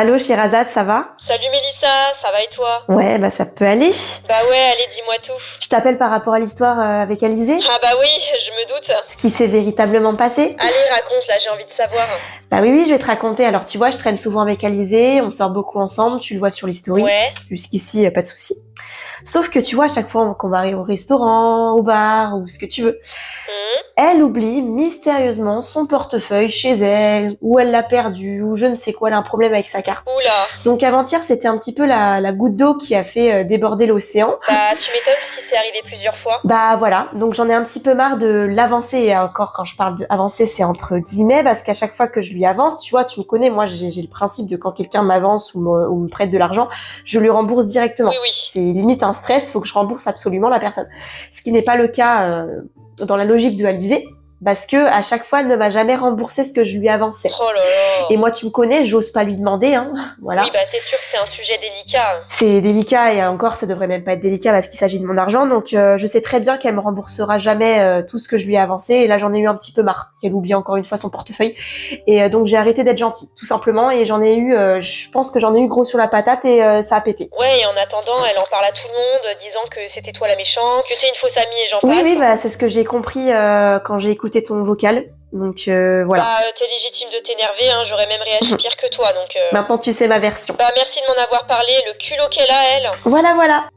Allô, Sherazade, ça va? Salut Mélissa, ça va et toi? Ouais, bah ça peut aller. Bah ouais, allez, dis-moi tout. Je t'appelle par rapport à l'histoire avec Alizé. Ah bah oui, je me doute. Ce qui s'est véritablement passé. Allez, raconte, là, j'ai envie de savoir. Bah oui, je vais te raconter. Alors tu vois, je traîne souvent avec Alizé, on sort beaucoup ensemble, tu le vois sur l'history. Ouais. Jusqu'ici, pas de souci. Sauf que tu vois, à chaque fois qu'on va aller au restaurant, au bar, ou ce que tu veux, elle oublie mystérieusement son portefeuille chez elle, ou elle l'a perdu, ou je ne sais quoi, elle a un problème avec sa carte. Oula. Donc avant-hier, c'était un petit peu la goutte d'eau qui a fait déborder l'océan. Bah tu m'étonnes si c'est arrivé plusieurs fois. Bah voilà, donc j'en ai un petit peu marre de l'avancer, et encore quand je parle de avancer, c'est entre guillemets, parce qu'à chaque fois que je lui avance, tu vois, tu me connais, moi j'ai le principe de quand quelqu'un m'avance ou me prête de l'argent, je lui rembourse directement. Oui, oui. C'est limite un stress, faut que je rembourse absolument la personne. Ce qui n'est pas le cas dans la logique de Alizé, parce que à chaque fois, elle ne m'a jamais remboursé ce que je lui avançais. Oh là là. Et moi, tu me connais, j'ose pas lui demander, hein, voilà. Oui, bah c'est sûr que c'est un sujet délicat. C'est délicat et encore, ça devrait même pas être délicat parce qu'il s'agit de mon argent. Donc, je sais très bien qu'elle me remboursera jamais tout ce que je lui ai avancé. Et là, j'en ai eu un petit peu marre qu'elle oublie encore une fois son portefeuille. Et donc, j'ai arrêté d'être gentille, tout simplement. Et j'en ai eu, je pense que j'en ai eu gros sur la patate et ça a pété. Ouais, et en attendant, elle en parle à tout le monde, disant que c'était toi la méchante, que t'es une fausse amie et j'en Oui, passe. oui, bah, c'est ce que j'ai compris quand j'ai écouté ton vocal. Donc, voilà. Bah t'es légitime de t'énerver, hein, j'aurais même réagi pire que toi, donc... Maintenant, tu sais ma version. Bah merci de m'en avoir parlé, le culot qu'elle a, elle. Voilà, voilà.